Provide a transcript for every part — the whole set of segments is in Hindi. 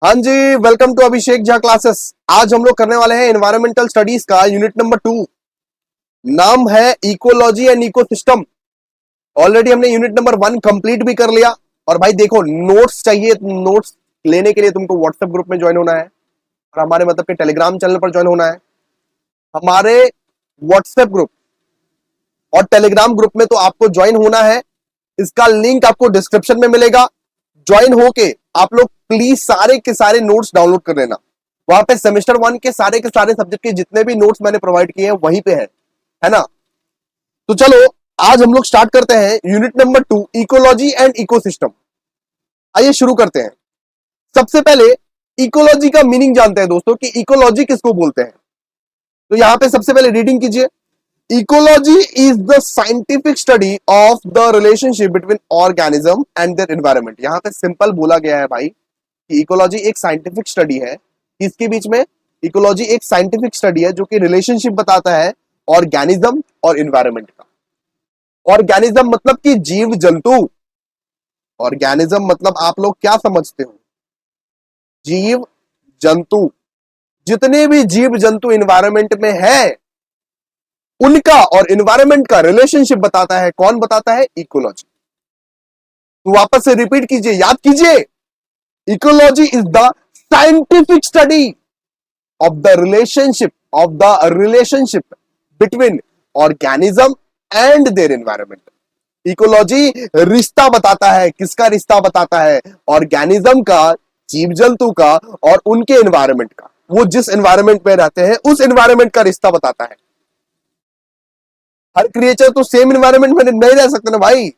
हाँ जी, welcome to Abhishek Jha classes. आज हम लोग करने वाले हैं एनवायरमेंटल स्टडीज का यूनिट नंबर 2। नाम है इकोलॉजी एंड इकोसिस्टम। ऑलरेडी हमने यूनिट नंबर 1 कंप्लीट भी कर लिया। और भाई देखो, नोट्स चाहिए। नोट्स लेने के लिए तुमको व्हाट्सएप ग्रुप में ज्वाइन होना है और हमारे मतलब के टेलीग्राम चैनल पर ज्वाइन होना है। हमारे व्हाट्सएप ग्रुप और टेलीग्राम ग्रुप में तो आपको ज्वाइन होना है। इसका लिंक आपको डिस्क्रिप्शन में मिलेगा। ज्वाइन होके आप लोग प्लीज सारे के सारे नोट्स डाउनलोड कर लेना। वहां पे सेमेस्टर 1 के सारे सब्जेक्ट के जितने भी नोट्स मैंने प्रोवाइड किए हैं वहीं पे है ना। तो चलो आज हम लोग स्टार्ट करते हैं unit number 2 ecology and ecosystem. आइए शुरू करते हैं। सबसे पहले इकोलॉजी का मीनिंग जानते हैं दोस्तों कि इकोलॉजी किसको बोलते हैं। तो यहां पे सबसे पहले रीडिंग कीजिए। Ecology is the scientific study of the relationship between organism and their environment. यहां पे सिंपल बोला गया है भाई कि इकोलॉजी एक साइंटिफिक स्टडी है। इसके बीच में इकोलॉजी एक साइंटिफिक स्टडी है जो कि रिलेशनशिप बताता है ऑर्गेनिज्म और एनवायरनमेंट का। ऑर्गेनिज्म मतलब कि जीव जंतु। ऑर्गेनिज्म मतलब आप लोग क्या समझते हो? जीव जंतु। जितने भी जीव जंतु एनवायरनमेंट में है उनका और एनवायरनमेंट का रिलेशनशिप बताता है। कौन बताता है? इकोलॉजी। तो वापस से रिपीट कीजिए, याद कीजिए। Ecology is the scientific study of the relationship between organism and their environment. Ecology रिश्ता बताता है। किसका रिश्ता बताता है? ऑर्गेनिज्म का, जीव जंतु का और उनके एनवायरनमेंट का। वो जिस एनवायरनमेंट में रहते हैं उस एनवायरनमेंट का रिश्ता बताता है। हर क्रिएचर तो सेम एनवायरनमेंट में नहीं रह सकते ना भाई।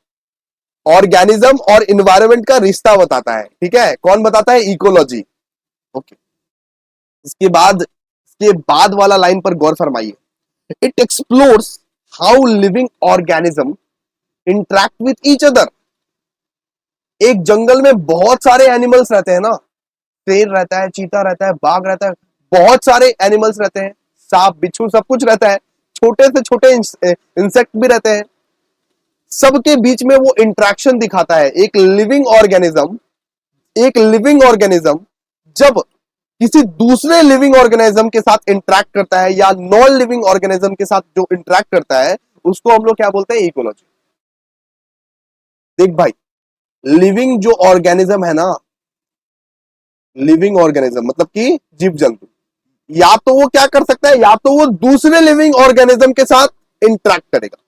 ऑर्गेनिज्म और एनवायरनमेंट का रिश्ता बताता है। ठीक है, कौन बताता है? इकोलॉजी। ओके, इसके बाद वाला लाइन पर गौर फरमाइए। It explores how living organism interact with each other. एक जंगल में बहुत सारे एनिमल्स रहते हैं ना। शेर रहता है, चीता रहता है, बाघ रहता है, बहुत सारे एनिमल्स रहते हैं, सांप बिच्छू सब कुछ रहता है, छोटे से छोटे इंसेक्ट भी रहते हैं। सबके बीच में वो इंटरेक्शन दिखाता है। एक लिविंग ऑर्गेनिज्म जब किसी दूसरे लिविंग ऑर्गेनिज्म के साथ इंटरेक्ट करता है या नॉन लिविंग ऑर्गेनिज्म के साथ जो इंटरेक्ट करता है उसको हम लोग क्या बोलते हैं? इकोलॉजी। देख भाई, लिविंग जो ऑर्गेनिज्म है ना, लिविंग ऑर्गेनिज्म मतलब कि जीव जंतु, या तो वो क्या कर सकता है? या तो वो दूसरे लिविंग ऑर्गेनिज्म के साथ इंटरेक्ट करेगा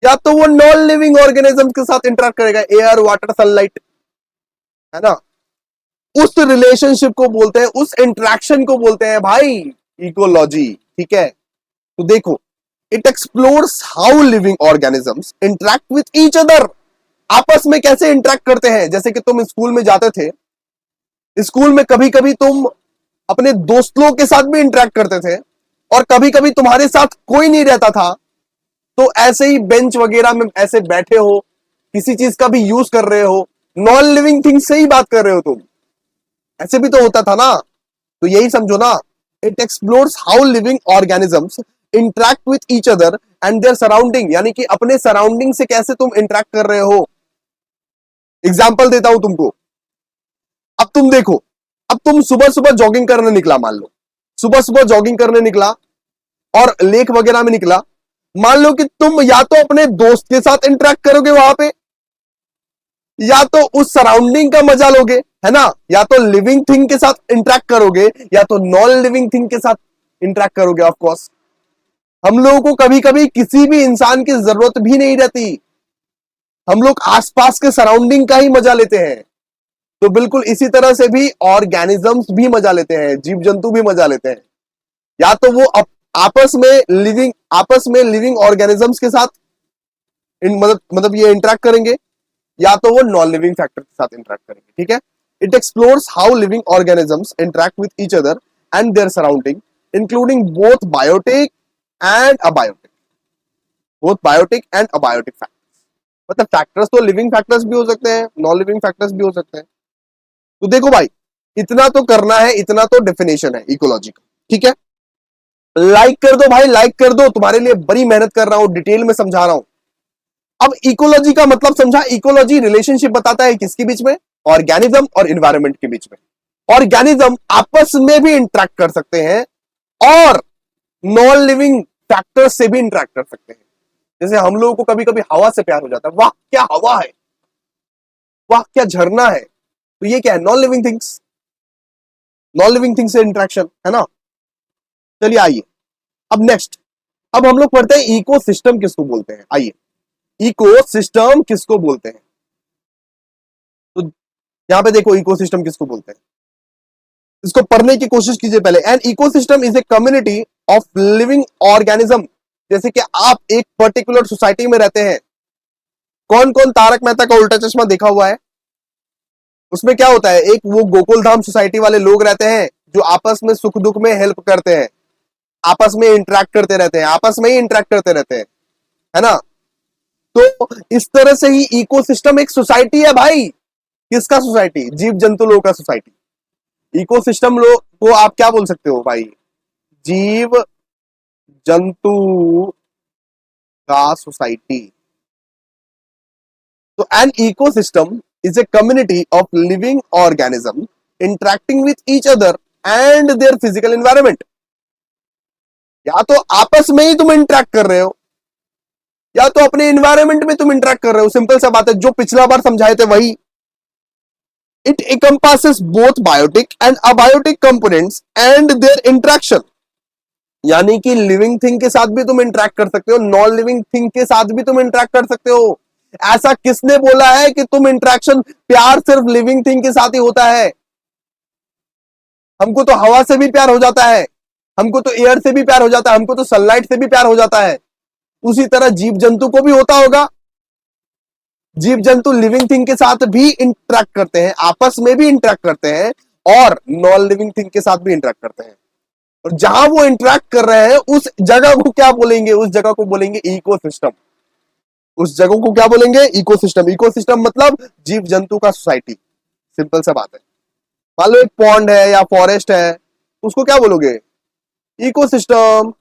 या तो वो नॉन लिविंग ऑर्गेनिज्म के साथ इंटरेक्ट करेगा। एयर, वाटर, सनलाइट, है ना। उस रिलेशनशिप को बोलते हैं, उस इंटरेक्शन को बोलते हैं भाई इकोलॉजी। ठीक है, तो देखो, it explores how living organisms interact with each other. आपस में कैसे इंटरेक्ट करते हैं। जैसे कि तुम स्कूल में जाते थे, स्कूल में कभी कभी तुम अपने दोस्तों के साथ भी इंटरेक्ट करते थे और कभी कभी तुम्हारे साथ कोई नहीं रहता था तो ऐसे ही बेंच वगैरह में ऐसे बैठे हो, किसी चीज का भी यूज कर रहे हो, नॉन लिविंग थिंग से ही बात कर रहे हो तुम। ऐसे भी तो होता था ना। तो यही समझो ना, it explores how living organisms interact with each other and their surrounding. यानी कि अपने सराउंडिंग से कैसे तुम इंटरेक्ट कर रहे हो। एग्जाम्पल देता हूं तुमको। अब तुम देखो, अब तुम सुबह सुबह जॉगिंग करने निकला, मान लो सुबह सुबह जॉगिंग करने निकला और लेक वगैरह में निकला। मान लो कि तुम या तो अपने दोस्त के साथ इंटरेक्ट करोगे वहां पे, या तो उस सराउंडिंग का मजा लोगे, है ना। या तो लिविंग थिंग के साथ इंटरेक्ट करोगे या तो नॉन लिविंग थिंग के साथ इंटरेक्ट करोगे। ऑफ कोर्स हम लोगों को कभी कभी किसी भी इंसान की जरूरत भी नहीं रहती, हम लोग आसपास के सराउंडिंग का ही मजा लेते हैं। तो बिल्कुल इसी तरह से भी ऑर्गेनिजम्स भी मजा लेते हैं, जीव जंतु भी मजा लेते हैं। या तो वो आपस में लिविंग ऑर्गेनिजम्स के साथ मतलब ये इंटरेक्ट करेंगे या तो वो नॉन लिविंग फैक्टर के साथ इंटरेक्ट करेंगे। ठीक है, it explores how living organisms interact with each other and their surrounding including both biotic and abiotic factors. मतलब फैक्टर्स तो लिविंग फैक्टर्स भी हो सकते हैं, नॉन लिविंग फैक्टर्स भी हो सकते हैं। तो देखो भाई, इतना तो करना है, इतना तो डेफिनेशन है इकोलॉजी का। ठीक है, लाइक कर दो भाई, लाइक कर दो। तुम्हारे लिए बड़ी मेहनत कर रहा हूं, डिटेल में समझा रहा हूं। अब इकोलॉजी का मतलब समझा। इकोलॉजी रिलेशनशिप बताता है किसके बीच में? ऑर्गेनिज्म और एनवायरनमेंट के बीच में। ऑर्गेनिज्म आपस में भी इंटरेक्ट कर सकते हैं और नॉन लिविंग फैक्टर्स से भी इंटरेक्ट कर सकते हैं। जैसे हम लोगों को कभी कभी हवा से प्यार हो जाता है, वाह क्या हवा है, वाह क्या झरना है, तो ये क्या है, non living things, non living things से इंटरेक्शन है ना। चलिए आइए अब नेक्स्ट, अब हम लोग पढ़ते हैं इकोसिस्टम किसको बोलते हैं। आइए, इकोसिस्टम किसको बोलते हैं, तो यहां पे देखो इकोसिस्टम किसको बोलते हैं, इसको पढ़ने की कोशिश कीजिए पहले। An ecosystem is a community of living organism. जैसे कि आप एक पर्टिकुलर सोसाइटी में रहते हैं, कौन कौन तारक मेहता का उल्टा चश्मा देखा हुआ है, उसमें क्या होता है, एक वो गोकुलधाम सोसाइटी वाले लोग रहते हैं जो आपस में सुख दुख में हेल्प करते हैं, आपस में इंटरेक्ट करते रहते हैं, आपस में ही इंटरेक्ट करते रहते हैं, है ना। तो इस तरह से ही इकोसिस्टम एक सोसाइटी है भाई। किसका सोसाइटी, जीव जंतु लोगों का सोसाइटी। इकोसिस्टम लोग को आप क्या बोल सकते हो भाई, जीव जंतु का सोसाइटी। तो an ecosystem is a community of living organism interacting with each other and their physical environment. या तो आपस में ही तुम इंटरेक्ट कर रहे हो, या तो अपने एनवायरनमेंट में तुम इंटरेक्ट कर रहे हो। सिंपल सा बात है, जो पिछला बार समझाए थे वही। It encompasses both biotic and abiotic components and their interaction. यानी कि लिविंग थिंग के साथ भी तुम इंटरेक्ट कर सकते हो, नॉन लिविंग थिंग के साथ भी तुम इंटरेक्ट कर सकते हो। ऐसा किसने बोला है कि तुम इंटरेक्शन, प्यार सिर्फ लिविंग थिंग के साथ ही होता है। हमको तो हवा से भी प्यार हो जाता है, हमको तो एयर से भी प्यार हो जाता है, हमको तो सनलाइट से भी प्यार हो जाता है। उसी तरह जीव जंतु को भी होता होगा। जीव जंतु लिविंग थिंग के साथ भी इंटरेक्ट करते हैं, आपस में भी इंटरेक्ट करते हैं और नॉन लिविंग थिंग के साथ भी इंटरेक्ट करते हैं। और जहां वो इंटरेक्ट कर रहे हैं उस जगह को क्या बोलेंगे, उस जगह को बोलेंगे इकोसिस्टम। उस जगह को क्या बोलेंगे, इकोसिस्टम। इकोसिस्टम मतलब जीव जंतु का सोसाइटी। सिंपल सा बात है। मान लो एक पॉन्ड है या फॉरेस्ट है, उसको क्या बोलोगे, इकोसिस्टम।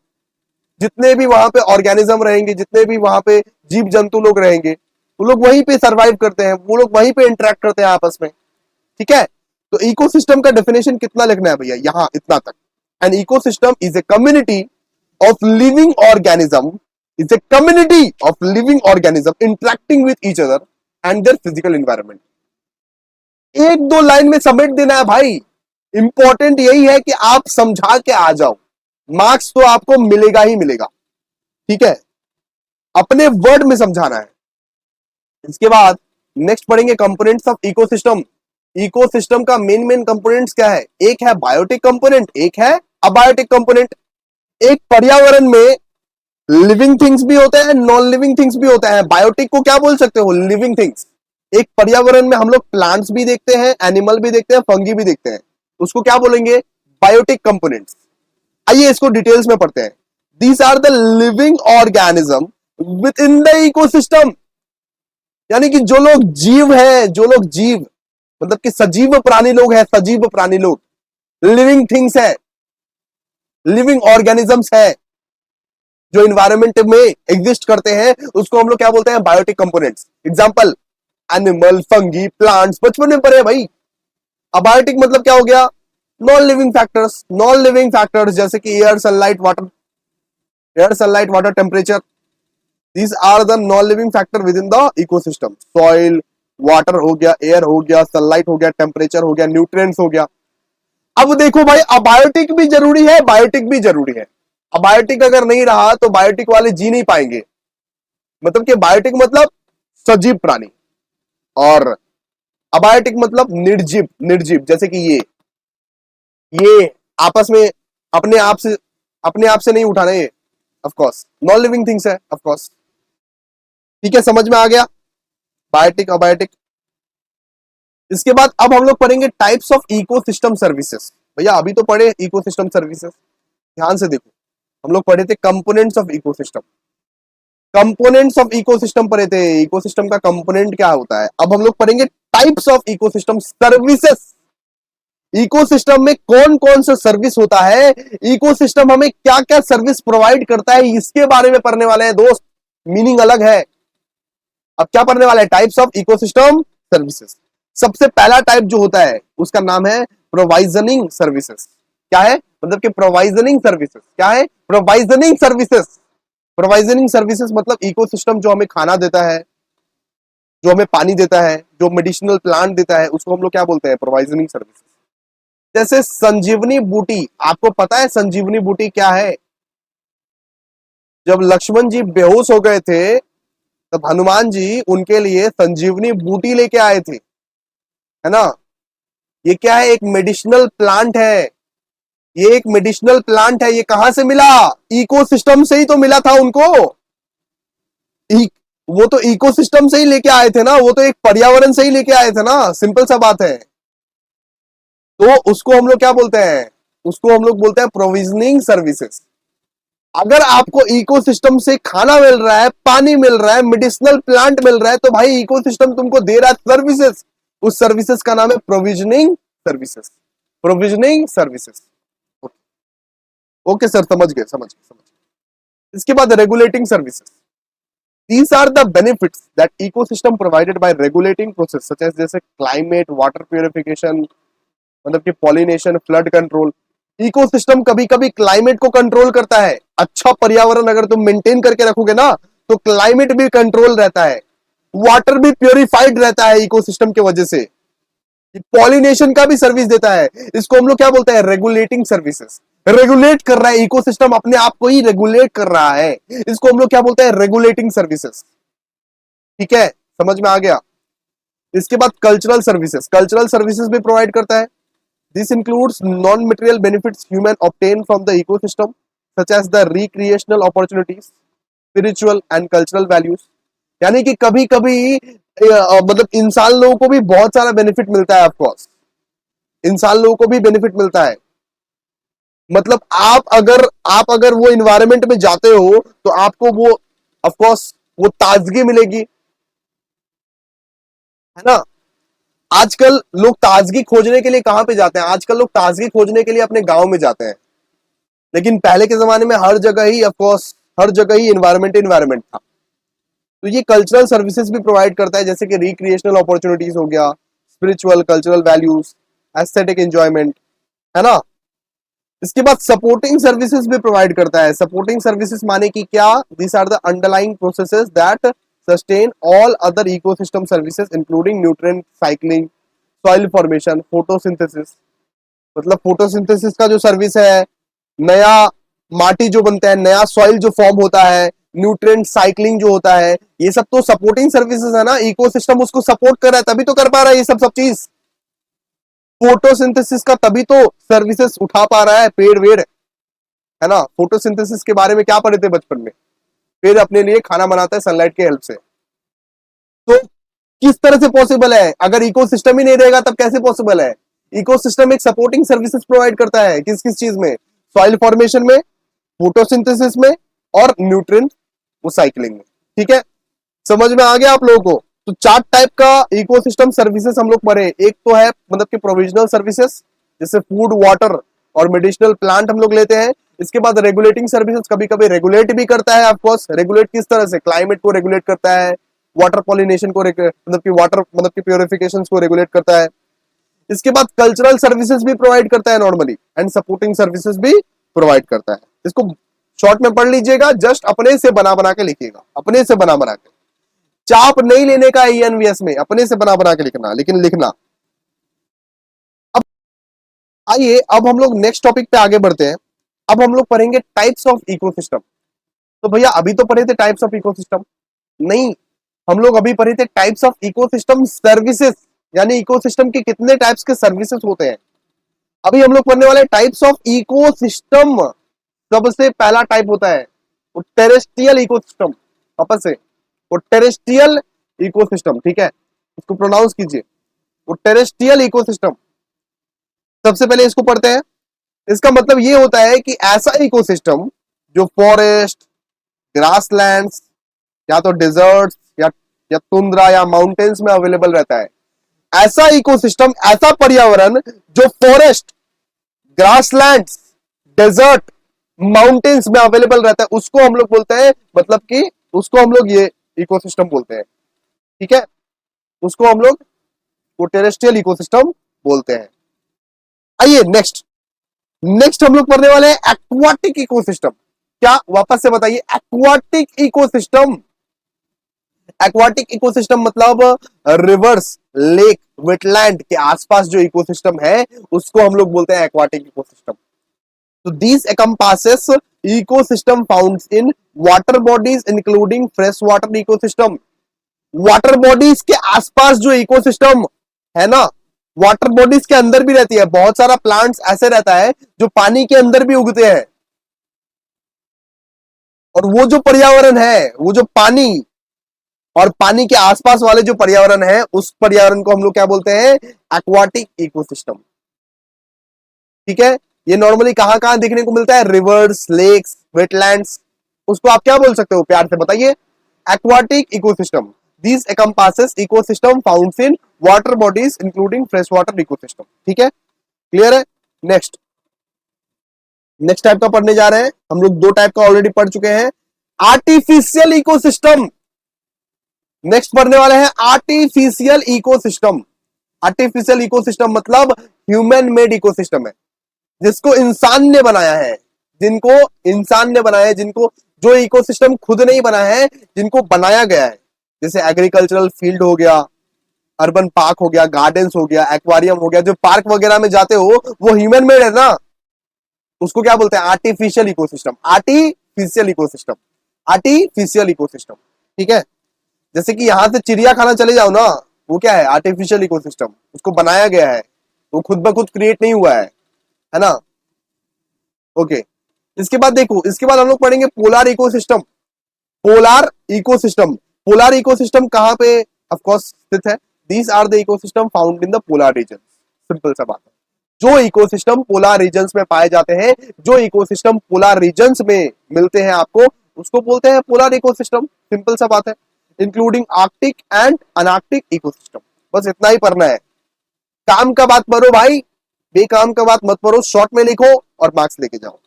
जितने भी वहां पे ऑर्गेनिज्म रहेंगे, जितने भी वहां पे जीव जंतु लोग रहेंगे, वो लोग वहीं पे सरवाइव करते हैं, वो लोग वहीं पे इंटरेक्ट करते हैं आपस में। ठीक है, तो इकोसिस्टम का डेफिनेशन कितना लिखना है भैया, यहां इतना तक। An ecosystem is a community of living organism, is a community of living organism interacting with each other and their physical environment. एक दो लाइन में समेट देना है भाई। इंपॉर्टेंट यही है कि आप समझा के आ जाओ, मार्क्स तो आपको मिलेगा ही मिलेगा। ठीक है, अपने वर्ड में समझाना है। इसके बाद नेक्स्ट पढ़ेंगे कंपोनेंट्स ऑफ इकोसिस्टम। इकोसिस्टम का मेन कंपोनेंट्स क्या है, एक है बायोटिक कंपोनेंट, एक है अबायोटिक कंपोनेंट। एक पर्यावरण में लिविंग थिंग्स भी होते हैं, नॉन लिविंग थिंग्स भी होते हैं। बायोटिक को क्या बोल सकते हो, लिविंग थिंग्स। एक पर्यावरण में हम लोग प्लांट्स भी देखते हैं, एनिमल भी देखते हैं, फंगी भी देखते हैं, उसको क्या बोलेंगे, बायोटिक कंपोनेंट्स। आइए इसको डिटेल्स में पढ़ते हैं। These are the living organism within the ecosystem. यानी कि जो लोग जीव है, जो लोग जीव मतलब कि सजीव प्राणी लोग हैं, सजीव प्राणी लोग, लिविंग थिंग्स है, लिविंग ऑर्गेनिजम्स है, जो इन्वायरमेंट में एग्जिस्ट करते हैं, उसको हम लोग क्या बोलते हैं, biotic components. Example animal, fungi, plants, बचपन में पढ़े भाई। अबायोटिक मतलब क्या हो गया, non living factors. Non living factors जैसे कि air, sunlight, water, air, sunlight, water, temperature, these are the non living factor within the ecosystem। soil, water हो गया, एयर हो गया, सनलाइट हो गया, टेम्परेचर हो गया, न्यूट्रिएंट्स हो गया। अब देखो भाई, अबायोटिक भी जरूरी है, बायोटिक भी जरूरी है। अबायोटिक अगर नहीं रहा तो बायोटिक वाले जी नहीं पाएंगे। मतलब कि बायोटिक मतलब सजीव प्राणी, और अबायोटिक मतलब निर्जीव। निर्जीव जैसे कि ये आपस में अपने आप से नहीं उठाना, ये of course non living things है, ऑफ कोर्स। ठीक है, समझ में आ गया, बायोटिक अबायोटिक। इसके बाद अब हम लोग पढ़ेंगे टाइप्स ऑफ इकोसिस्टम सर्विसेज। भैया अभी तो पढ़े इकोसिस्टम सर्विसेज, ध्यान से देखो। हम लोग पढ़े थे components of ecosystem. Components of ecosystem पढ़े थे, इकोसिस्टम का कंपोनेंट क्या होता है। अब हम लोग पढ़ेंगे types of ecosystem services. Ecosystem में कौन कौन सा सर्विस होता है, इकोसिस्टम हमें क्या क्या सर्विस प्रोवाइड करता है, इसके बारे में पढ़ने वाले हैं दोस्त। मीनिंग अलग है। अब क्या पढ़ने वाला है, टाइप्स ऑफ इकोसिस्टम सर्विसेज। सबसे पहला टाइप जो होता है उसका नाम है प्रोवाइजनिंग सर्विसेज। क्या है? मतलब कि प्रोवाइजनिंग सर्विसेज क्या है? प्रोवाइजनिंग सर्विसेज। प्रोवाइजनिंग सर्विसेज मतलब इकोसिस्टम जो हमें खाना देता है, जो हमें पानी देता है, जो मेडिसिनल प्लांट देता है, उसको हम लोग क्या बोलते हैं? प्रोवाइजनिंग सर्विसेज। जैसे संजीवनी बूटी, आपको पता है संजीवनी बूटी क्या है? जब लक्ष्मण जी बेहोश हो गए थे तब हनुमान जी उनके लिए संजीवनी बूटी लेके आए थे, है ना? ये क्या है? एक मेडिसिनल प्लांट है। ये एक मेडिसिनल प्लांट है। ये कहां से मिला? इकोसिस्टम से ही तो मिला था उनको। वो तो इकोसिस्टम से ही लेके आए थे ना, वो तो एक पर्यावरण से ही लेके आए थे ना, सिंपल सा बात है। तो उसको हम लोग क्या बोलते हैं? उसको हम लोग बोलते हैं प्रोविजनिंग सर्विसेज। अगर आपको इकोसिस्टम से खाना मिल रहा है, पानी मिल रहा है, मेडिसिनल प्लांट मिल रहा है, तो भाई इकोसिस्टम तुमको दे रहा है सर्विसेज। उस सर्विसेज का नाम है provisioning services. Provisioning services. Okay sir, समझ गए। इसके बाद regulating services. These are the benefits that ecosystem provided by regulating process such as जैसे climate, water purification, मतलब कि pollination, flood control। इकोसिस्टम कभी कभी क्लाइमेट को कंट्रोल करता है। अच्छा पर्यावरण अगर तुम मेंटेन करके रखोगे ना, तो क्लाइमेट भी कंट्रोल रहता है, वाटर भी प्योरीफाइड रहता है इकोसिस्टम की वजह से। पॉलिनेशन का भी सर्विस देता है। इसको हम लोग क्या बोलते हैं? Regulating services. रेगुलेट कर रहा है इकोसिस्टम, अपने आप को ही रेगुलेट कर रहा है। इसको हम लोग क्या बोलते हैं? Regulating services. ठीक है, समझ में आ गया? इसके बाद कल्चरल सर्विसेज। कल्चरल सर्विसेज भी प्रोवाइड करता है। This includes non material benefits human obtain from the ecosystem such as the recreational opportunities, spiritual and cultural values. यानी कि कभी कभी मतलब इंसान लोगों को भी बहुत सारा बेनिफिट मिलता है। ऑफकोर्स इंसान लोगों को भी बेनिफिट मिलता है। मतलब आप अगर वो इन्वायरमेंट में जाते हो तो आपको वो ऑफकोर्स वो ताजगी मिलेगी, है ना? आजकल लोग ताजगी खोजने के लिए कहां पे जाते हैं? आजकल लोग ताजगी खोजने के लिए अपने गांव में जाते हैं। लेकिन पहले के जमाने में हर जगह ही ऑफकोर्स हर जगह ही इन्वायरमेंट था। तो ये कल्चरल सर्विसेज भी प्रोवाइड करता है, जैसे कि रिक्रिएशनल अपॉर्चुनिटीज हो गया, spiritual cultural values, aesthetic enjoyment, है ना? इसके बाद सपोर्टिंग सर्विसेज भी प्रोवाइड करता है। सपोर्टिंग सर्विसेज माने कि क्या? This are the underlying processes that sustain all other ecosystem services including nutrient cycling, soil formation, photosynthesis. मतलब फोटोसिंथेसिस का जो सर्विस है, नया माटी जो बनता है, नया सॉइल जो फॉर्म होता है, न्यूट्रिएंट साइक्लिंग जो होता है, ये सब तो सपोर्टिंग सर्विसेज है ना। इकोसिस्टम उसको सपोर्ट कर रहा है, तभी तो कर पा रहा है ये सब चीज। फोटोसिंथेसिस का तभी तो सर्विसेज उठा पा रहा है पेड़ वेड़, है ना? फोटोसिंथेसिस के बारे में क्या पढ़े थे बचपन में? पेड़ अपने लिए खाना बनाता है सनलाइट के हेल्प से। तो किस तरह से पॉसिबल है? अगर इकोसिस्टम ही नहीं रहेगा तब कैसे पॉसिबल है? इकोसिस्टम एक सपोर्टिंग सर्विसेज प्रोवाइड करता है। किस किस चीज में? सॉइल फॉर्मेशन में, फोटोसिंथेसिस में, और न्यूट्रिएंट साइक्लिंग में। ठीक है, समझ में आ गया आप लोगों को? तो 4 टाइप का इकोसिस्टम सर्विसेज हम लोग पढ़े। एक तो है मतलब कि प्रोविजनल सर्विसेज, जैसे फूड, वाटर और मेडिसिनल प्लांट हम लोग लेते हैं। इसके बाद रेगुलेटिंग सर्विसेज, कभी कभी रेगुलेट भी करता है। ऑफकोर्स रेगुलेट किस तरह से? क्लाइमेट को रेगुलेट करता है, वाटर पॉलिनेशन को मतलब कि वाटर मतलब कि प्योरिफिकेशन को रेगुलेट करता है। इसके बाद कल्चरल सर्विसेज भी प्रोवाइड करता है नॉर्मली, एंड सपोर्टिंग सर्विसेज भी प्रोवाइड करता है। इसको शॉर्ट में पढ़ लीजिएगा, जस्ट अपने से बना बना के लिखिएगा, अपने से बना बना के। चाप नहीं लेने का ईएनवीएस में, अपने से बना बना के लिखना, लेकिन लिखना। अब आइए, अब हम लोग नेक्स्ट टॉपिक पे आगे बढ़ते हैं। अब हम लोग पढ़ेंगे टाइप्स ऑफ इकोसिस्टम। तो भैया अभी तो पढ़े थे टाइप्स ऑफ इकोसिस्टम, नहीं, हम लोग अभी पढ़े थे टाइप्स ऑफ इकोसिस्टम सर्विसेज, यानी इकोसिस्टम के कितने टाइप्स के सर्विसेज होते हैं। अभी हम लोग पढ़ने वाले टाइप्स ऑफ इकोसिस्टम। सबसे पहला टाइप होता है वो टेरेस्ट्रियल इकोसिस्टम। वापस से, वो टेरेस्ट्रियल इकोसिस्टम, ठीक है, इसको प्रोनाउंस कीजिए, वो टेरेस्ट्रियल इकोसिस्टम। सबसे पहले इसको पढ़ते हैं। इसका मतलब ये होता है कि ऐसा इकोसिस्टम जो फॉरेस्ट, ग्रासलैंड्स, या तो डेजर्ट्स या तुंद्रा या माउंटेन्स में अवेलेबल रहता है। ऐसा इकोसिस्टम, ऐसा पर्यावरण जो फॉरेस्ट, ग्रासलैंड्स, डेजर्ट, माउंटेन्स में अवेलेबल रहता है, उसको हम लोग बोलते हैं, मतलब कि उसको हम लोग ये इकोसिस्टम बोलते हैं। ठीक है, उसको हम लोग वो टेरेस्ट्रियल इकोसिस्टम बोलते हैं। आइए नेक्स्ट नेक्स्ट हम लोग पढ़ने वाले हैं एक्वाटिक इकोसिस्टम। क्या, वापस से बताइए, एक्वाटिक इकोसिस्टम। एक्वाटिक इकोसिस्टम मतलब रिवर्स, लेक, वेटलैंड के आसपास जो इकोसिस्टम है उसको हम लोग बोलते हैं एक्वाटिक इकोसिस्टम। तो this encompasses ecosystem found in water bodies including fresh water ecosystem। Water bodies के आसपास जो इकोसिस्टम है ना, वाटर बॉडीज के अंदर भी रहती है। बहुत सारा प्लांट्स ऐसे रहता है जो पानी के अंदर भी उगते हैं, और वो जो पर्यावरण है, वो जो पानी और पानी के आसपास वाले जो पर्यावरण है, उस पर्यावरण को हम लोग क्या बोलते हैं, एक्वाटिक इकोसिस्टम। ठीक है, ये नॉर्मली कहां कहां देखने को मिलता है, रिवर्स, लेक्स, वेटलैंड्स। उसको आप क्या बोल सकते हो, प्यार से बताइए, aquatic ecosystem. This encompasses ecosystem found in water bodies including freshwater ecosystem। ठीक है, क्लियर है। नेक्स्ट नेक्स्ट टाइप का पढ़ने जा रहे हैं हम लोग, दो टाइप का ऑलरेडी पढ़ चुके हैं, आर्टिफिशियल इकोसिस्टम। नेक्स्ट पढ़ने वाले हैं आर्टिफिशियल इकोसिस्टम। आर्टिफिशियल इकोसिस्टम मतलब ह्यूमन मेड इकोसिस्टम है, जिसको इंसान ने बनाया है, जिनको इंसान ने बनाया है, जिनको, जो इकोसिस्टम खुद नहीं बना है, जिनको बनाया गया है। जैसे एग्रीकल्चरल फील्ड हो गया, अर्बन पार्क हो गया, गार्डन्स हो गया, एक्वारियम हो गया, जो पार्क वगैरह में जाते हो वो ह्यूमन मेड है ना, उसको क्या बोलते हैं, artificial ecosystem. Artificial ecosystem, artificial ecosystem. ठीक है, जैसे कि यहां से चिड़िया खाना चले जाओ ना, वो क्या है, आर्टिफिशियल इकोसिस्टम, उसको बनाया गया है, वो खुद ब खुद क्रिएट नहीं हुआ है ना। ओके, इसके बाद देखो, इसके बाद हम लोग पढ़ेंगे polar ecosystem. Polar ecosystem, polar ecosystem कहां पे ऑफ कोर्स स्थित है, these are the ecosystem found in the polar region. Simple सा बात है, जो इकोसिस्टम पोलार रीजन्स में पाए जाते हैं, जो इकोसिस्टम पोलार रीजन्स में मिलते हैं आपको, उसको बोलते हैं पोलार इकोसिस्टम। सिंपल सा बात है, इंक्लूडिंग आर्कटिक एंड अनार्कटिक इकोसिस्टम। बस इतना ही पढ़ना है, काम का बात करो भाई, बेकाम का बात मत करो, शॉर्ट में लिखो और मार्क्स लेके जाओ।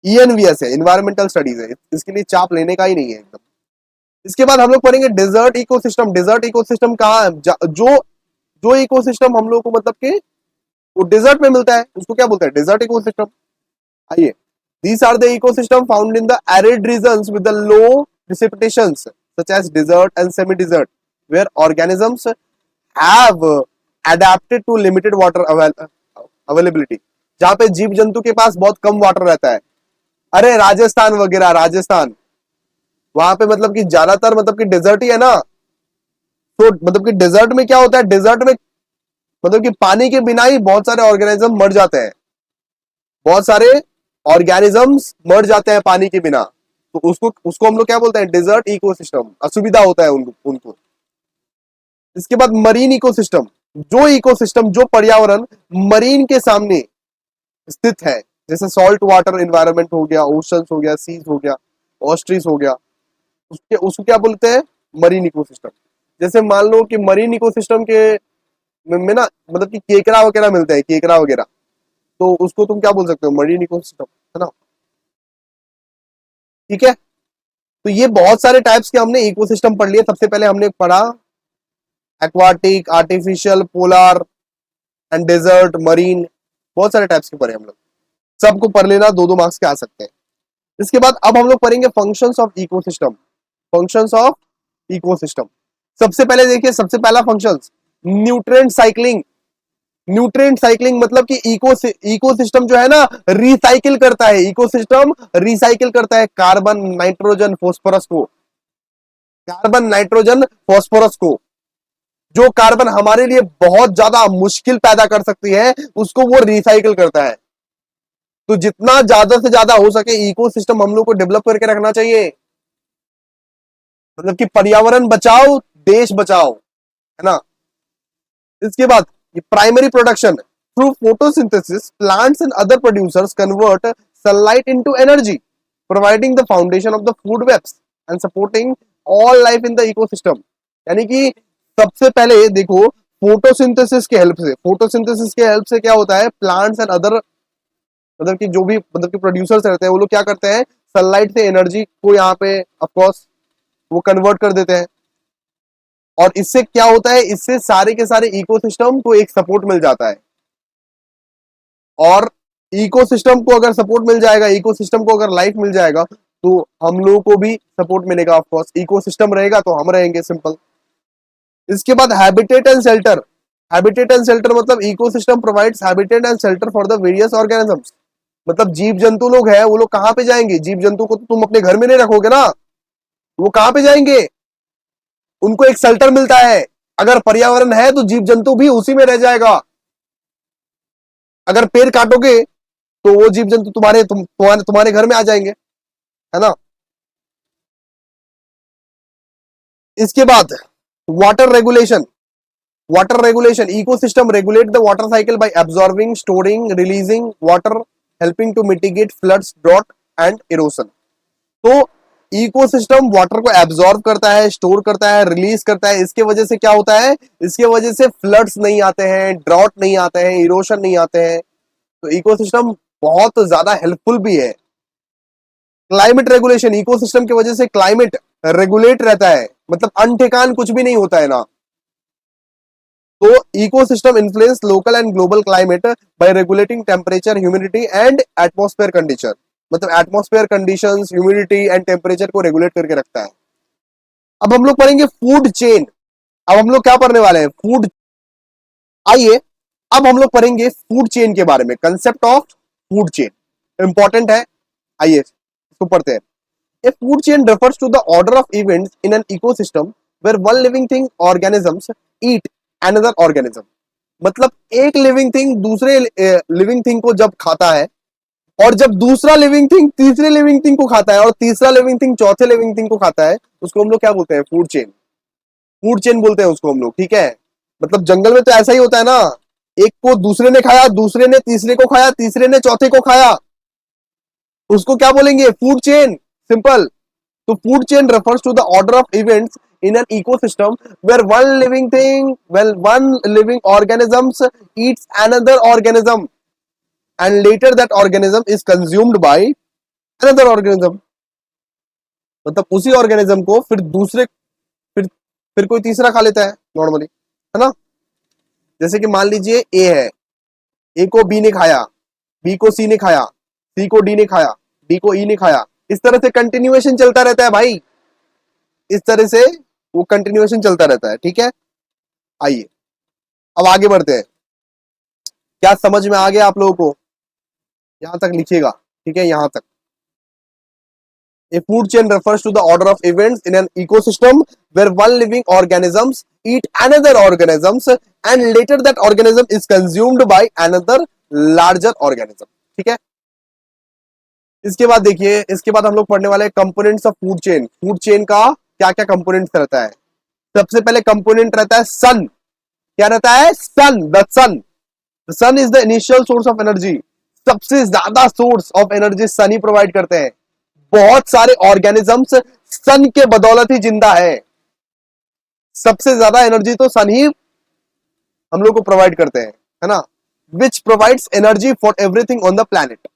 ENVS है, इन्वायरमेंटल स्टडीज है, इसके लिए चाप लेने का ही नहीं है एकदम। इसके बाद हम लोग पढ़ेंगे डेजर्ट इकोसिस्टम। डेजर्ट इकोसिस्टम कहाँ है, जो जो इकोसिस्टम हम लोग को मतलब कि वो डेजर्ट में मिलता है, उसको क्या बोलते हैं, डेजर्ट इकोसिस्टम। आइए, these are the ecosystem found in the arid regions with the low precipitations such as desert and semi-desert where organisms have adapted to limited water availability। जहां पे जीव जंतु के पास बहुत कम वाटर रहता है, अरे राजस्थान वगैरह, राजस्थान वहां पे मतलब कि ज्यादातर मतलब कि डेजर्ट ही है ना। तो मतलब कि डेजर्ट में क्या होता है, डेजर्ट में मतलब कि पानी के बिना ही बहुत सारे ऑर्गेनिज्म मर जाते हैं, बहुत सारे ऑर्गेनिजम्स मर जाते हैं पानी के बिना। तो उसको उसको हम लोग क्या बोलते हैं, डेजर्ट इकोसिस्टम। असुविधा होता है उनको। इसके बाद मरीन इकोसिस्टम, जो इकोसिस्टम, जो पर्यावरण मरीन के सामने स्थित है, जैसे सॉल्ट वाटर एनवायरनमेंट हो गया, ओशंस हो गया, सीज हो गया, ऑस्ट्रीज हो गया, उसको क्या बोलते हैं, मरीन इकोसिस्टम। जैसे मान लो कि मरीन इकोसिस्टम के में ना मतलब कि केकड़ा वगैरह मिलते हैं, केकड़ा वगैरह, तो उसको तुम क्या बोल सकते हो, मरीन इकोसिस्टम, है ना। ठीक है, तो ये बहुत सारे टाइप्स के हमने इकोसिस्टम पढ़ लिए। सबसे पहले हमने पढ़ा aquatic, artificial, polar and desert, marine, बहुत सारे टाइप्स के पढ़े हम लोग। सबको पढ़ लेना, 2-2 मार्क्स के आ सकते हैं। इसके बाद अब हम लोग पढ़ेंगे functions of ecosystem. Functions of ecosystem, सबसे पहले देखिए, सबसे पहला functions, nutrient cycling. Nutrient cycling मतलब कि इकोसिस्टम जो है ना, रिसाइकिल करता है, इकोसिस्टम रिसाइकिल करता है कार्बन, नाइट्रोजन, फास्फोरस को, कार्बन, नाइट्रोजन, फास्फोरस को। जो कार्बन हमारे लिए बहुत ज्यादा मुश्किल पैदा कर सकती है, उसको वो रिसाइकिल करता है। तो जितना ज्यादा से ज्यादा हो सके इकोसिस्टम हम लोग को डेवलप करके रखना चाहिए, मतलब कि पर्यावरण बचाओ, देश बचाओ, है ना। इसके बाद primary production, through photosynthesis plants and other producers convert sunlight into energy, providing the foundation of the food webs and supporting all life in the ecosystem. यानी कि सबसे पहले देखो, फोटोसिंथेसिस के हेल्प से, फोटोसिंथेसिस के हेल्प से क्या होता है, प्लांट्स एंड अदर मतलब कि जो भी मतलब कि प्रोड्यूसर्स रहते हैं, वो लोग क्या करते हैं, सनलाइट से एनर्जी को यहाँ पे ऑफ कोर्स वो कन्वर्ट कर देते हैं। और इससे क्या होता है, इससे सारे के सारे इकोसिस्टम को एक सपोर्ट मिल जाता है। और इकोसिस्टम को अगर सपोर्ट मिल जाएगा, इकोसिस्टम को अगर लाइफ मिल जाएगा, तो हम लोगों को भी सपोर्ट मिलेगा। ऑफ कोर्स इकोसिस्टम रहेगा तो हम रहेंगे, सिंपल। इसके बाद habitat and shelter. Habitat and shelter मतलब ecosystem provides habitat and shelter for the various organisms. मतलब जीव जंतु लोग हैं, वो लोग कहां पे जाएंगे? जीव जंतु को तो तुम अपने घर में नहीं रखोगे ना, वो कहां पे जाएंगे? उनको एक शेल्टर मिलता है। अगर पर्यावरण है तो जीव जंतु भी उसी में रह जाएगा। अगर पेड़ काटोगे तो वो जीव जंतु तुम्हारे घर में आ जाएंगे, है ना। इसके बाद water regulation. Water regulation, ecosystem regulate the water cycle by absorbing, storing, releasing water, helping to mitigate floods, drought and erosion. तो इकोसिस्टम वाटर को एब्जॉर्ब करता है, स्टोर करता है, रिलीज करता है। इसके वजह से क्या होता है? इसके वजह से फ्लड्स नहीं आते हैं, ड्रॉट नहीं आते हैं, इरोशन नहीं आते हैं। तो इकोसिस्टम बहुत ज्यादा हेल्पफुल भी है। क्लाइमेट रेगुलेशन, इकोसिस्टम की वजह से क्लाइमेट रेगुलेट रहता है, मतलब अनठेकान कुछ भी नहीं होता है ना। तो ecosystem influence local and global climate by regulating temperature, humidity and atmosphere condition. मतलब atmosphere conditions, humidity and temperature को रेगुलेट करके रखता है। अब हम लोग पढ़ेंगे फूड चेन। अब हम लोग क्या पढ़ने वाले हैं? फूड। आइए अब हम लोग पढ़ेंगे फूड चेन के बारे में, concept of food chain important है। आइए इसको पढ़ते हैं। A food chain refers to the order of events in an ecosystem where one living thing organisms eat another organism। मतलब एक लिविंग थिंग दूसरे लिविंग थिंग को जब खाता है, और जब दूसरा लिविंग थिंग तीसरे लिविंग थिंग को खाता है, और तीसरा लिविंग थिंग चौथे लिविंग थिंग को खाता है, उसको हम लोग क्या बोलते हैं? Food chain. फूड चेन बोलते हैं उसको हम लोग, ठीक है। मतलब जंगल में तो ऐसा ही होता है ना, एक को दूसरे ने खाया, दूसरे ने तीसरे को खाया, तीसरे ने चौथे को खाया, उसको क्या बोलेंगे? Food chain, simple. तो food chain refers to the order of events in an ecosystem where one living organisms eats another organism and later that organism is consumed by another organism। मतलब उसी ऑर्गेनिज्म को फिर कोई तीसरा खा लेता है नॉर्मली, है ना। जैसे कि मान लीजिए ए है, ए को बी ने खाया, बी को सी ने खाया, सी को डी ने खाया, डी को ई ने खाया। इस तरह से कंटिन्यूएशन चलता रहता है भाई, इस तरह से वो कंटिन्यूएशन चलता रहता है, ठीक है। आइए अब आगे बढ़ते हैं। क्या समझ में आ गया आप लोगों को? यहां तक लिखिएगा, ठीक है, यहां तक। A food chain refers to the order of events in an ecosystem where one living organisms eat another organisms and later that organism is consumed by another larger organism। ठीक है। इसके बाद देखिए, इसके बाद हम लोग पढ़ने वाले components of food chain. Food chain का क्या क्या कंपोनेंट्स रहता है? सबसे पहले कंपोनेंट रहता है सन। क्या रहता है? Sun. The sun, the sun is the initial source of energy. सबसे ज्यादा सोर्स ऑफ एनर्जी सन ही प्रोवाइड करते हैं। बहुत सारे ऑर्गेनिजम्स सन के बदौलत ही जिंदा है। सबसे ज्यादा एनर्जी तो सन ही हम लोग को प्रोवाइड करते हैं, है ना। Which provides energy for everything on the planet.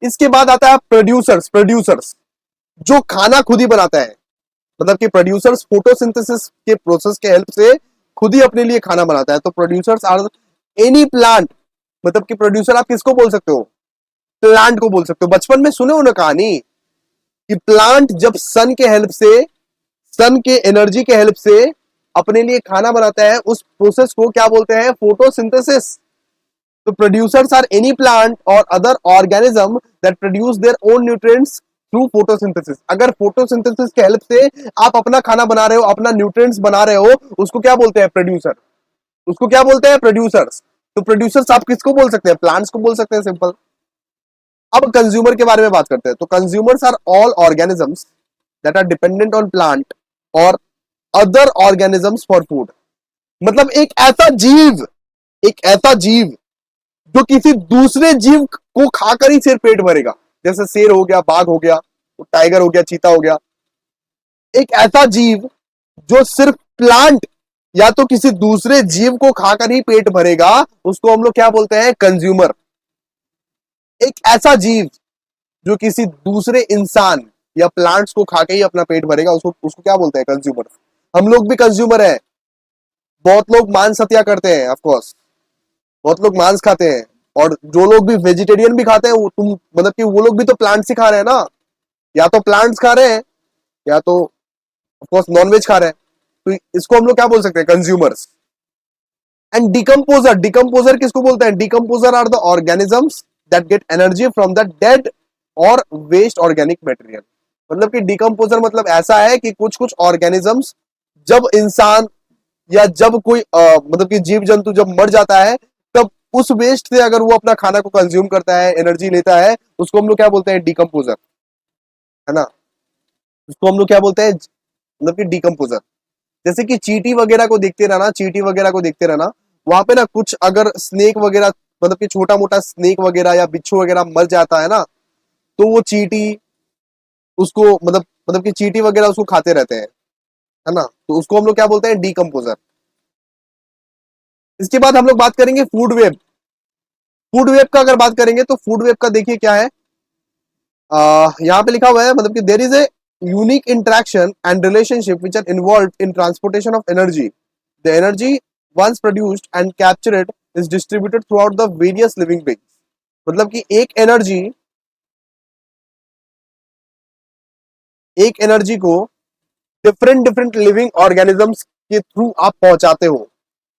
इसके बाद आता है प्रोड्यूसर्स। प्रोड्यूसर्स जो खाना खुद ही बनाता है, मतलब कि प्रोड्यूसर्स फोटोसिंथेसिस के प्रोसेस के हेल्प से खुद ही अपने लिए खाना बनाता है। तो प्रोड्यूसर्स आर एनी प्लांट। मतलब कि प्रोड्यूसर आप किसको बोल सकते हो? प्लांट को बोल सकते हो। बचपन में सुने हो ना कहानी कि प्लांट जब सन के हेल्प से, सन के एनर्जी के हेल्प से अपने लिए खाना बनाता है, उस प्रोसेस को क्या बोलते हैं? फोटोसिंथेसिस। तो प्रोड्यूसर्स आर एनी प्लांट और other organism that produce their own nutrients through photosynthesis. अगर फोटोसिंथेसिस के हेल्प से आप अपना खाना बना रहे हो, अपना न्यूट्रिएंट्स बना रहे हो, उसको क्या बोलते हैं? प्रोड्यूसर। उसको क्या बोलते हैं? प्रोड्यूसर्स। तो प्रोड्यूसर्स आप किसको बोल सकते हैं? प्लांट्स को बोल सकते हैं, सिंपल। अब कंज्यूमर के बारे में बात करते हैं। तो consumers are all organisms that are dependent on plant और अदर ऑर्गेनिजम्स फॉर फूड। मतलब एक ऐसा जीव जो किसी दूसरे जीव को खाकर ही सिर्फ पेट भरेगा। जैसे शेर हो गया, बाघ हो गया, टाइगर हो गया, चीता हो गया। एक ऐसा जीव जो सिर्फ प्लांट या तो किसी दूसरे जीव को खाकर ही पेट भरेगा, उसको हम लोग क्या बोलते हैं? कंज्यूमर। एक ऐसा जीव जो किसी दूसरे इंसान या प्लांट्स को खाकर ही अपना पेट भरेगा, उसको क्या बोलते हैं? कंज्यूमर। हम लोग भी कंज्यूमर है। बहुत लोग मांस हत्या करते हैं, ऑफ कोर्स बहुत लोग मांस खाते हैं, और जो लोग भी वेजिटेरियन भी खाते हैं वो तुम मतलब कि वो लोग भी तो प्लांट्स ही खा रहे हैं ना, या तो प्लांट्स खा रहे हैं या तो ऑफ कोर्स नॉनवेज खा रहे हैं। तो इसको हम लोग क्या बोल सकते हैं, कंज्यूमर्स। एंड डिकम्पोजर, डिकम्पोजर किसको बोलते हैं, decomposer are the organisms that get energy from the dead और वेस्ट ऑर्गेनिक मटेरियल। मतलब कि डिकम्पोजर मतलब ऐसा है कि कुछ कुछ ऑर्गेनिजम्स जब इंसान या जब कोई मतलब कि जीव जंतु जब मर जाता है तब उस वेस्ट से अगर वो अपना खाना को कंज्यूम करता है, एनर्जी लेता है, उसको हम लोग क्या बोलते हैं, डिकम्पोजर, है ना। उसको हम लोग क्या बोलते हैं, मतलब कि डिकम्पोजर। जैसे कि चींटी वगैरह को देखते रहना, चींटी वगैरह को देखते रहना, वहां पे ना कुछ अगर स्नेक वगैरह मतलब कि छोटा मोटा स्नेक वगैरह या बिच्छू वगैरह मर जाता है ना, तो वो चींटी उसको मतलब कि चींटी वगैरह उसको खाते रहते हैं, है ना। तो उसको हम लोग क्या बोलते हैं, डिकम्पोजर। इसके बाद हम लोग बात करेंगे फूड वेब। फूड वेब का अगर बात करेंगे तो फूड वेब का देखिए क्या है, यहाँ पे लिखा हुआ है मतलब कि there is a unique interaction and relationship which are involve in transportation of energy. The energy once produced and captured is distributed throughout the various living beings. मतलब कि एक एनर्जी को डिफरेंट डिफरेंट लिविंग ऑर्गेनिजम्स के थ्रू आप पहुंचाते हो।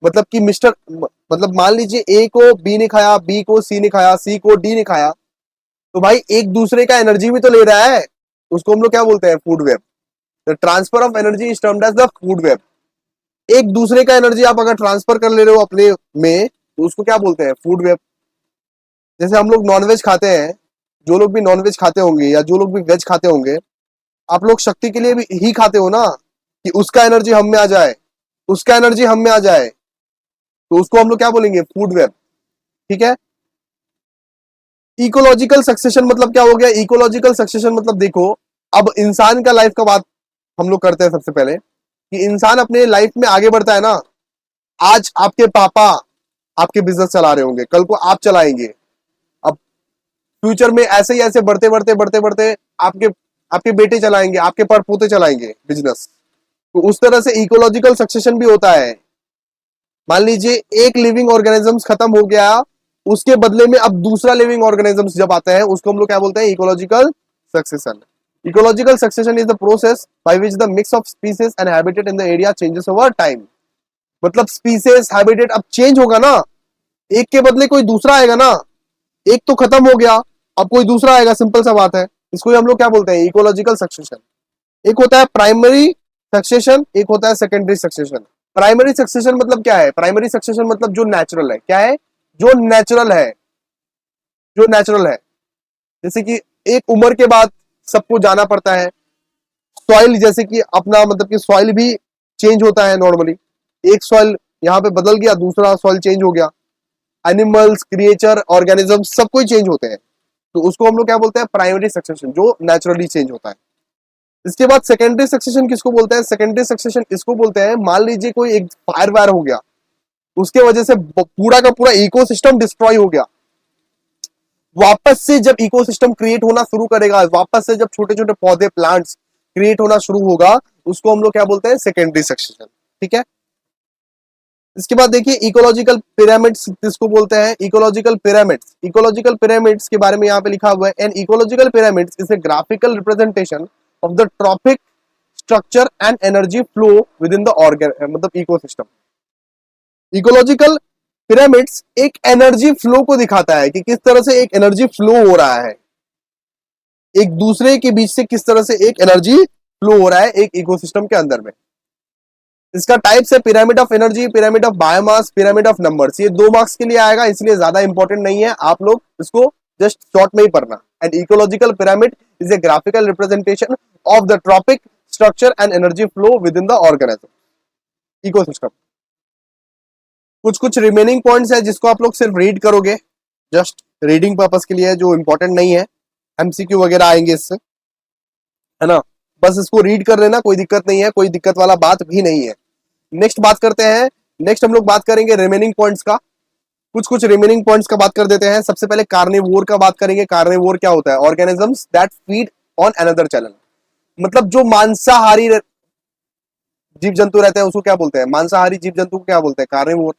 मतलब कि मतलब मान लीजिए ए को बी ने खाया, बी को सी ने खाया, सी को डी ने खाया, तो भाई एक दूसरे का एनर्जी भी तो ले रहा है। उसको हम लोग क्या बोलते हैं, food web. The transfer of energy is termed as the food web. एक दूसरे का एनर्जी आप अगर ट्रांसफर कर ले रहे हो अपने में, तो उसको क्या बोलते हैं, फूड वेब। जैसे हम लोग नॉनवेज खाते हैं, जो लोग भी नॉनवेज खाते होंगे या जो लोग भी वेज खाते होंगे, आप लोग शक्ति के लिए भी ही खाते हो ना, कि उसका एनर्जी हम में आ जाए, उसका एनर्जी हम में आ जाए, तो उसको हम लोग क्या बोलेंगे, फूड वेब। ठीक है। इकोलॉजिकल सक्सेशन मतलब क्या हो गया, इकोलॉजिकल सक्सेशन मतलब देखो, अब इंसान का लाइफ का बात हम लोग करते हैं सबसे पहले, कि इंसान अपने लाइफ में आगे बढ़ता है ना। आज आपके पापा आपके बिजनेस चला रहे होंगे, कल को आप चलाएंगे, अब फ्यूचर में ऐसे ही ऐसे बढ़ते बढ़ते बढ़ते बढ़ते आपके आपके बेटे चलाएंगे, आपके परपोते चलाएंगे बिजनेस। तो उस तरह से इकोलॉजिकल सक्सेशन भी होता है। मान लीजिए एक लिविंग ऑर्गेनिजम्स खत्म हो गया, उसके बदले में अब दूसरा लिविंग ऑर्गेनिजम्स जब आता है, उसको हम लोग क्या बोलते हैं, ecological succession. Ecological succession is the process by which the mix of species and habitat in the area changes over time. मतलब स्पीसीज हैबिटेट अब चेंज होगा ना, एक के बदले कोई दूसरा आएगा ना, एक तो खत्म हो गया, अब कोई दूसरा आएगा, सिंपल सा बात है। इसको हम लोग क्या बोलते हैं, इकोलॉजिकल सक्सेशन। एक होता है प्राइमरी सक्सेशन, एक होता है सेकेंडरी सक्सेशन। प्राइमरी सक्सेशन मतलब क्या है, प्राइमरी सक्सेशन मतलब जो नेचुरल है, क्या है, जो नेचुरल है, जो नेचुरल है। जैसे कि एक उम्र के बाद सबको जाना पड़ता है। सॉइल जैसे कि अपना मतलब कि सॉइल भी चेंज होता है नॉर्मली, एक सॉइल यहाँ पे बदल गया, दूसरा सॉइल चेंज हो गया। एनिमल्स, क्रिएचर, ऑर्गेनिज्म सब कोई चेंज होते हैं। तो उसको हम लोग क्या बोलते हैं, प्राइमरी सक्सेशन, जो नेचुरली चेंज होता है। इसके बाद सेकेंडरी सक्सेशन किसको बोलते हैं, सेकेंडरी सक्सेशन इसको बोलते हैं, मान लीजिए कोई एक फायर वायर हो गया, उसके वजह से पूरा का पूरा इकोसिस्टम डिस्ट्रॉय हो गया। वापस से जब इकोसिस्टम क्रिएट होना शुरू करेगा, वापस से जब छोटे छोटे पौधे, प्लांट्स क्रिएट होना शुरू होगा, उसको हम लोग क्या बोलते हैं, सेकेंडरी सक्सेशन। ठीक है। इसके बाद देखिए इकोलॉजिकल पिरामिड्स किसको बोलते हैं, इकोलॉजिकल पिरामिड्स। इकोलॉजिकल पिरामिड्स के बारे में यहाँ पे लिखा हुआ है, an ecological pyramids is a graphical representation of the trophic structure and energy flow within the मतलब इकोसिस्टम। इकोलॉजिकल पिरामिड्स एक एनर्जी फ्लो को दिखाता है कि किस तरह से एक एनर्जी फ्लो हो रहा है, एक दूसरे के बीच से किस तरह से एक एनर्जी फ्लो हो रहा है एक इकोसिस्टम के अंदर में। इसका टाइप्स है pyramid of energy, pyramid of biomass, pyramid of numbers. ये 2 मार्क्स के लिए आएगा, इसलिए ज्यादा इंपॉर्टेंट नहीं है, आप लोग इसको जस्ट शॉर्ट में ही पढ़ना। And ecological pyramid is a graphical representation of the trophic structure and energy flow within the organism ecosystem. कुछ कुछ रिमेनिंग पॉइंट्स है जिसको आप लोग सिर्फ रीड करोगे, जस्ट रीडिंग पर्पस के लिए, जो इंपॉर्टेंट नहीं है, एमसीक्यू वगैरह आएंगे इससे, है ना। बस इसको रीड कर लेना, कोई दिक्कत नहीं है, कोई दिक्कत वाला बात भी नहीं है। नेक्स्ट बात करते हैं, नेक्स्ट हम लोग बात करेंगे रिमेनिंग पॉइंट्स का। कुछ कुछ रिमेनिंग पॉइंट्स का बात कर देते हैं। सबसे पहले कार्निवोर का बात करेंगे। कार्निवोर क्या होता है, organisms that feed on another channel. मतलब जो मांसाहारी जीव जंतु रहते हैं उसको क्या बोलते हैं, मांसाहारी जीव जंतु को क्या बोलते हैं, कार्निवोर।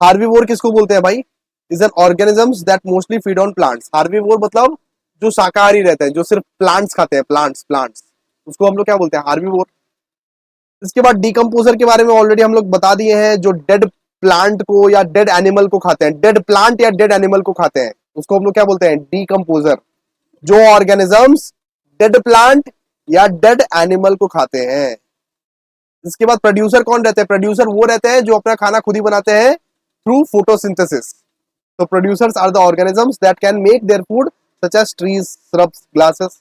हार्बिवोर किसको बोलते हैं भाई, is an organisms that mostly feed on plants. Herbivore मतलब जो शाकाहारी रहते हैं, जो सिर्फ प्लांट्स खाते हैं, प्लांट्स, उसको हम लोग क्या बोलते हैं? हार्बीवोर। इसके बाद डिकम्पोजर के बारे में ऑलरेडी हम लोग बता दिए हैं, जो डेड प्लांट को या डेड एनिमल को खाते हैं, डेड प्लांट या डेड एनिमल को खाते हैं, उसको हम लोग क्या बोलते हैं? डिकम्पोजर। जो ऑर्गेनिजम्स डेड प्लांट या डेड एनिमल को खाते हैं। इसके बाद प्रोड्यूसर कौन रहते हैं? प्रोड्यूसर वो रहते हैं जो अपना खाना खुद ही बनाते हैं थ्रू फोटोसिंथेसिस। तो producers are the organisms that can make their food such as trees, shrubs, glasses.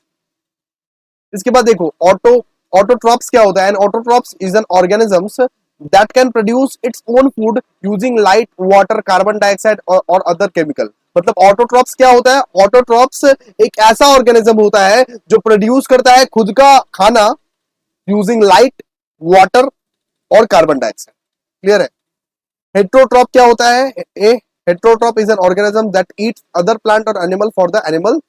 इसके बाद देखो ऑटोट्रॉप्स क्या होता है? An autotrophs is an organisms that can produce its own food using light, water, carbon dioxide और अदर केमिकल। मतलब ऑटोट्रॉप्स क्या होता है? ऑटोट्रॉप्स एक ऐसा ऑर्गेनिज्म होता है जो प्रोड्यूस करता है खुद का खाना यूजिंग लाइट, वाटर और कार्बन डाइऑक्साइड। क्लियर है? हेट्रोट्रॉप क्या होता है? A heterotroph is an organism that eats other plant और animal for the animal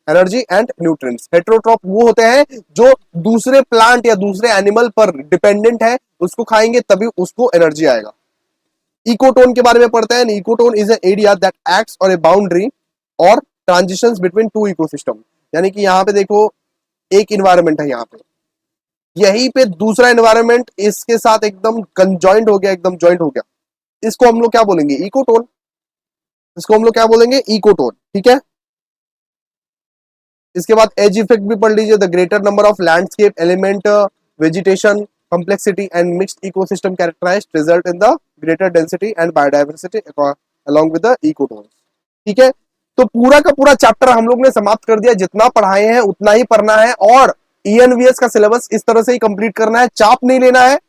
energy and nutrients. Heterotroph वो होते हैं जो दूसरे प्लांट या दूसरे एनिमल पर डिपेंडेंट है, उसको खाएंगे तभी उसको एनर्जी आएगा। इकोटोन के बारे में पढ़ते हैं। Ecotone is an area that acts on A boundary और ट्रांजिशंस बिटवीन टू इकोसिस्टम। यानी कि यहाँ पे देखो एक इन्वायरमेंट है, यहाँ पे यहीं पे दूसरा एनवायरनमेंट इसके साथ एकदम कंजॉइंट हो गया, एकदम जॉइंट हो गया, इसको हम लोग क्या बोलेंगे? इकोटोन। इसको हम लोग क्या बोलेंगे? इकोटोन। ठीक है। इसके बाद एज इफेक्ट भी पढ़ लीजिए। The greater number of landscape element, vegetation, complexity and mixed ecosystem characterized result in the greater density and biodiversity along with the ecotones। ठीक है। तो पूरा का पूरा चैप्टर हम लोग ने समाप्त कर दिया। जितना पढ़ाए हैं उतना ही पढ़ना है और ENVS का सिलेबस इस तरह से ही कंप्लीट करना है, चाप नहीं लेना है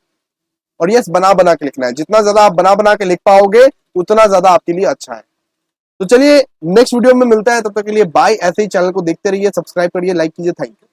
और यस बना बना के लिखना है। जितना ज्यादा आप बना बना के लिख पाओगे उतना ज्यादा आपके लिए अच्छा है। तो चलिए नेक्स्ट वीडियो में मिलता है, तब तक के लिए बाय। ऐसे ही चैनल को देखते रहिए, सब्सक्राइब करिए, लाइक कीजिए। Thank you.